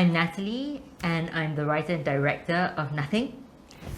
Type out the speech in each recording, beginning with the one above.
I'm Natalie, and I'm the writer and director of Nothing.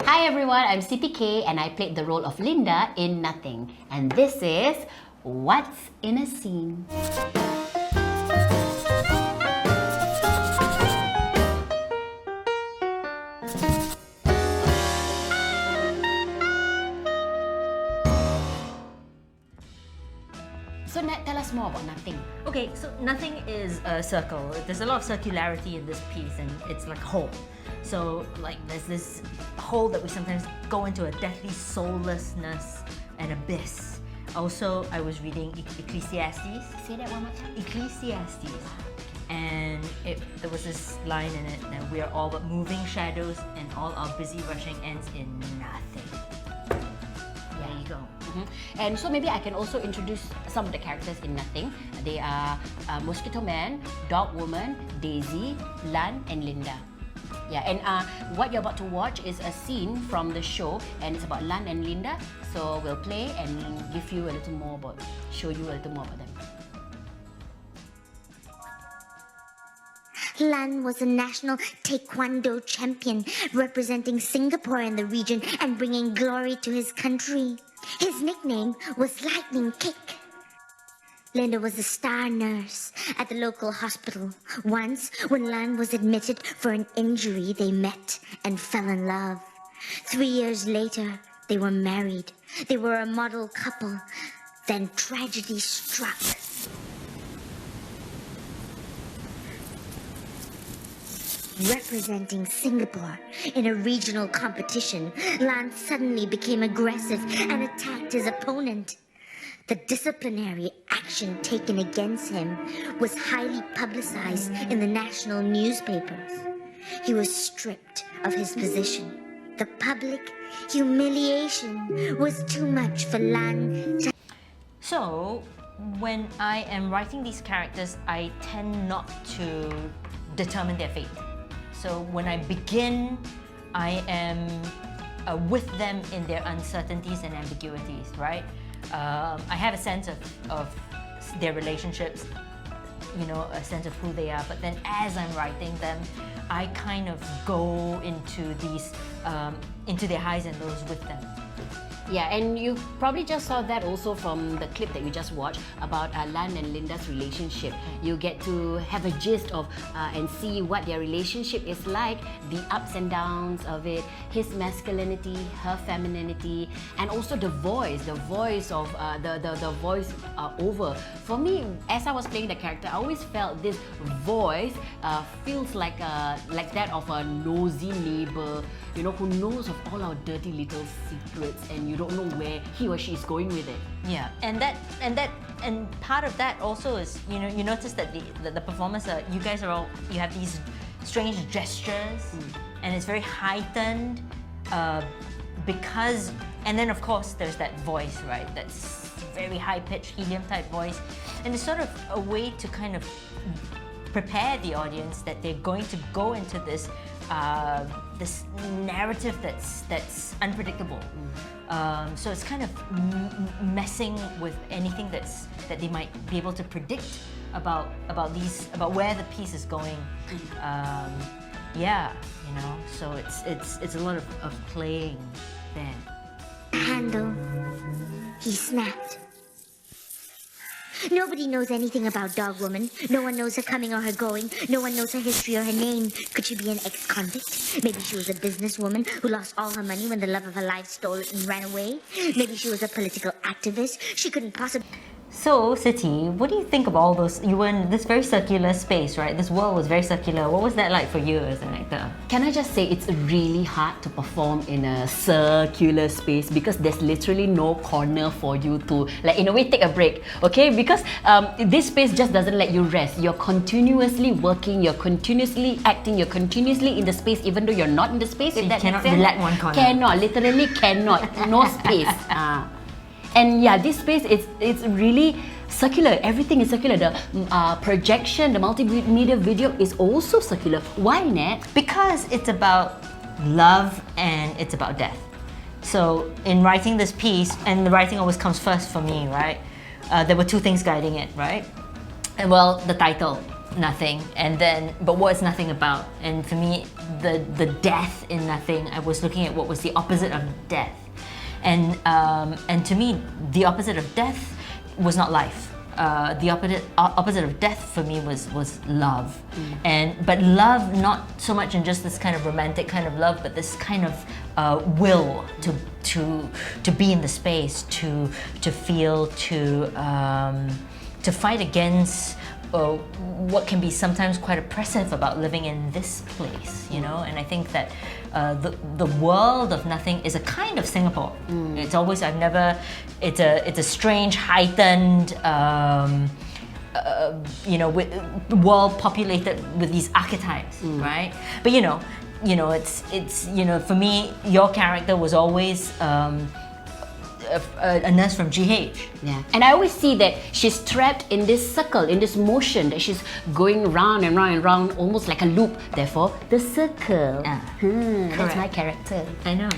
Hi everyone, I'm Siti and I played the role of Linda in Nothing. And this is What's in a Scene. So Nat, tell us more about Nothing. Okay, so Nothing is a circle. There's a lot of circularity in this piece, and it's like a hole. So like there's this hole that we sometimes go into, a deathly soullessness and abyss. Also, I was reading Ecclesiastes. Say that one more time. Ecclesiastes. And there was this line in it that we are all but moving shadows, and all our busy rushing ends in nothing. There you go. And so maybe I can also introduce some of the characters in Nothing. They are Mosquito Man, Dog Woman, Daisy, Lan, and Linda. Yeah, and what you're about to watch is a scene from the show, and it's about Lan and Linda. So we'll play and give you a little more about, show you a little more about them. Lan was a national taekwondo champion, representing Singapore in the region and bringing glory to his country. His nickname was Lightning Kick. Linda was a star nurse at the local hospital. Once, when Lan was admitted for an injury, they met and fell in love. 3 years later, they were married. They were a model couple. Then tragedy struck. Representing Singapore in a regional competition, Lan suddenly became aggressive and attacked his opponent. The disciplinary action taken against him was highly publicized in the national newspapers. He was stripped of his position. The public humiliation was too much for Lan to... So, when I am writing these characters, I tend not to determine their fate. So when I begin, I am with them in their uncertainties and ambiguities, right? I have a sense of their relationships, you know, a sense of who they are, but then as I'm writing them, I kind of go into these, into their highs and lows with them. Yeah, and you probably just saw that also from the clip that you just watched about Lan and Linda's relationship. You get to have a gist of and see what their relationship is like, the ups and downs of it, his masculinity, her femininity, and also the voice of the voice over. For me, as I was playing the character, I always felt this voice feels like that of a nosy neighbor, you know, who knows of all our dirty little secrets, and you don't know where he or she is going with it. Yeah, and part of that also is, you know, you notice that the performers are, you guys are all, you have these strange gestures, and it's very heightened because, and then of course there's that voice, right? That's very high-pitched helium type voice, and it's sort of a way to kind of prepare the audience that they're going to go into this this narrative that's unpredictable. So it's kind of messing with anything that they might be able to predict about where the piece is going. Yeah, you know. So it's a lot of playing there. Handle. He snapped. Nobody knows anything about Dog Woman. No one knows her coming or her going. No one knows her history or her name. Could she be an ex-convict? Maybe she was a businesswoman who lost all her money when the love of her life stole it and ran away. Maybe she was a political activist. She couldn't possibly... So, Siti, what do you think of all those? You were in this very circular space, right? This world was very circular. What was that like for you as an actor? Can I just say it's really hard to perform in a circular space because there's literally no corner for you to, like, in a way, take a break, okay? Because this space just doesn't let you rest. You're continuously working, you're continuously acting, you're continuously in the space even though you're not in the space. So if you that cannot makes sense. relax one corner. Cannot, literally cannot. No space. And yeah, this space, it's really circular. Everything is circular. The projection, the multimedia video is also circular. Why, Nat? Because it's about love and it's about death. So in writing this piece, and the writing always comes first for me, right? There were two things guiding it, right? And well, the title, nothing, and then but what's nothing about? And for me, the death in nothing, I was looking at what was the opposite of death, and to me, the opposite of death was not life. The opposite of death for me was love, but love not so much in just this kind of romantic kind of love, but this kind of will to be in the space, to feel, to fight against what can be sometimes quite oppressive about living in this place, you know. And I think that the world of nothing is a kind of Singapore. It's always it's a strange, heightened, you know, world populated with these archetypes, right? But you know, it's you know, for me, your character was always a nurse from GH. Yeah, and I always see that she's trapped in this circle, in this motion, that she's going round and round and round, almost like a loop. Therefore, the circle. That's my character. I know.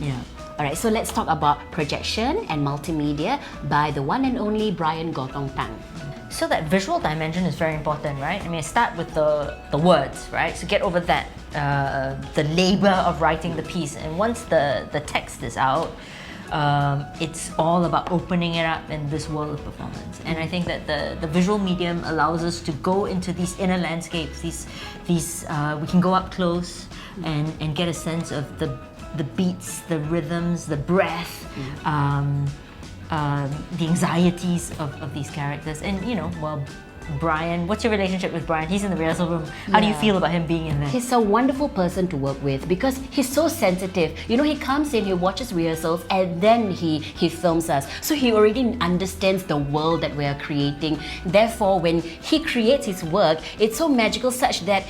Yeah. Alright, so let's talk about projection and multimedia by the one and only Brian Gotong Tang. So that visual dimension is very important, right? I mean, I start with the words, right? So get over that, the labor of writing the piece. And once the text is out, it's all about opening it up in this world of performance. And I think that the visual medium allows us to go into these inner landscapes. These we can go up close and get a sense of the beats, the rhythms, the breath, the anxieties of these characters. And you know, well, Brian, what's your relationship with Brian? He's in the rehearsal room. How do you feel about him being in there? He's a wonderful person to work with because he's so sensitive. You know, he comes in, he watches rehearsals, and then he films us. So he already understands the world that we are creating. Therefore, when he creates his work, it's so magical such that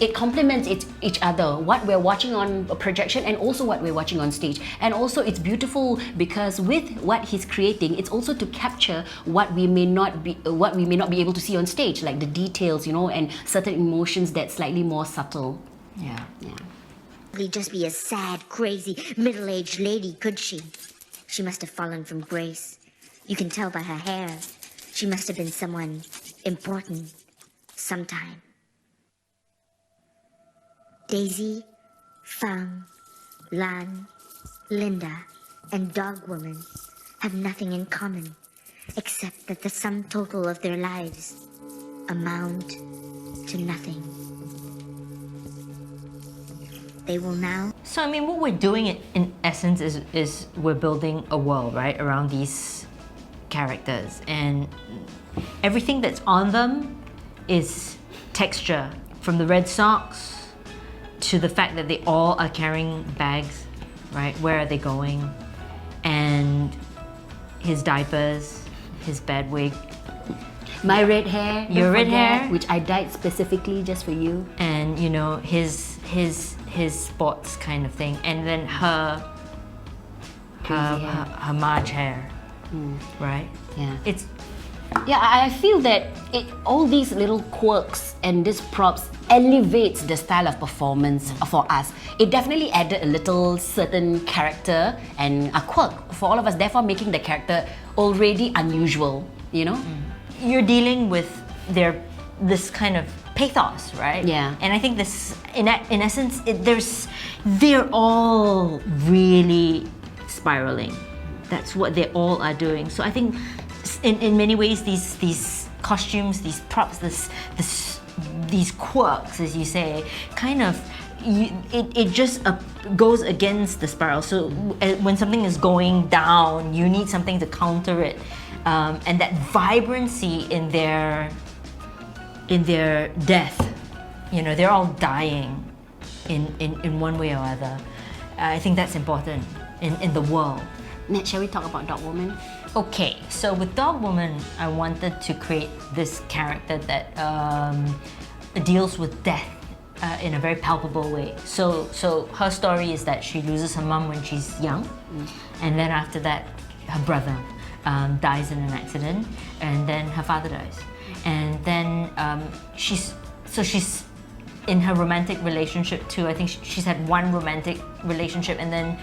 it complements each other. What we're watching on a projection and also what we're watching on stage. And also it's beautiful because with what he's creating, it's also to capture what we may not be able to see on stage, like the details, you know, and certain emotions that's slightly more subtle. Yeah. Really just be a sad, crazy, middle-aged lady, could she? She must have fallen from grace. You can tell by her hair. She must have been someone important sometime. Daisy, Fang, Lan, Linda, and Dog Woman have nothing in common, except that the sum total of their lives amount to nothing. They will now... So I mean, what we're doing in essence is we're building a world, right, around these characters, and everything that's on them is texture, from the red socks to the fact that they all are carrying bags, right? Where are they going? And his diapers, his bad wig, my red hair, your red hair, which I dyed specifically just for you, and you know, his sports kind of thing, and then her Marge hair, right? Yeah, I feel that all these little quirks and these props elevates the style of performance for us. It definitely added a little certain character and a quirk for all of us, therefore making the character already unusual, you know? You're dealing with this kind of pathos, right? Yeah. And I think this, in essence, they're all really spiraling. That's what they all are doing. So I think in many ways, these costumes, these props, these quirks, as you say, kind of, it just goes against the spiral. So when something is going down, you need something to counter it. And that vibrancy in their death, you know, they're all dying in one way or other. I think that's important in the world. Nat, shall we talk about Dog Woman? Okay, so with Dog Woman, I wanted to create this character that deals with death in a very palpable way. So her story is that she loses her mum when she's young, and then after that, her brother dies in an accident, and then her father dies, and then she's in her romantic relationship too. I think she's had one romantic relationship, and then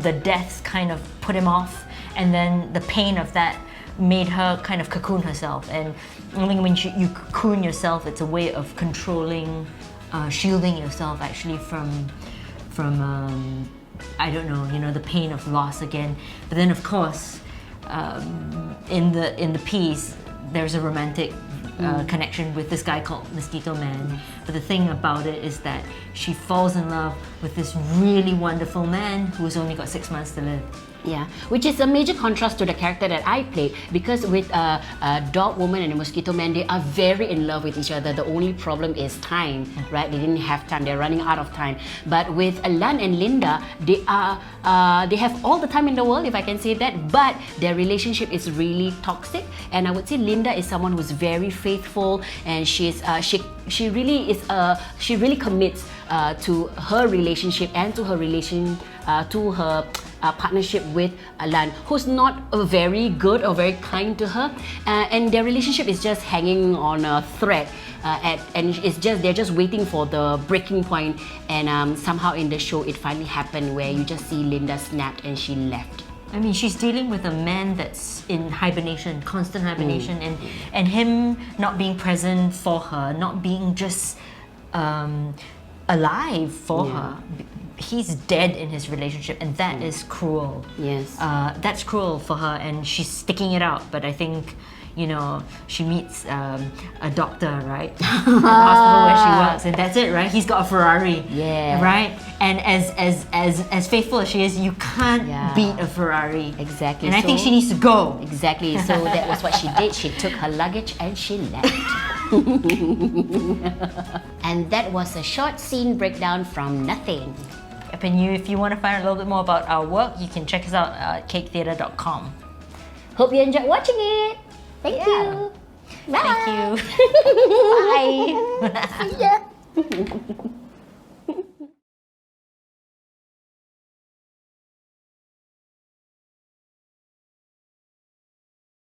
the deaths kind of put him off, and then the pain of that made her kind of cocoon herself. And I think when you cocoon yourself, it's a way of controlling, shielding yourself actually from I don't know, you know, the pain of loss again. But then of course, in the piece, there's a romantic connection with this guy called Mosquito Man. But the thing about it is that she falls in love with this really wonderful man who's only got 6 months to live. Yeah, which is a major contrast to the character that I played, because with a Dog Woman and a Mosquito Man, they are very in love with each other. The only problem is time, right? They didn't have time, they're running out of time. But with Lan and Linda, they have all the time in the world, if I can say that, but their relationship is really toxic. And I would say Linda is someone who's very faithful, and she really commits to her relationship and to her partnership with Lan, who's not very good or very kind to her, and their relationship is just hanging on a thread, and they're just waiting for the breaking point. And somehow in the show, it finally happened where you just see Linda snapped and she left. I mean, she's dealing with a man that's in hibernation, constant hibernation, and him not being present for her, not being just alive for her. He's dead in his relationship, and that is cruel. Yes. That's cruel for her, and she's sticking it out. But I think, you know, she meets a doctor, right? At the hospital where she works, and that's it, right? He's got a Ferrari. Yeah. Right? And as faithful as she is, you can't beat a Ferrari. Exactly. And I think she needs to go. Exactly. So that was what she did. She took her luggage and she left. And that was a short scene breakdown from Nothing. Yep, and if you want to find a little bit more about our work, you can check us out at caketheatre.com. Hope you enjoyed watching it. Thank you. Bye. Thank you. Bye. See ya.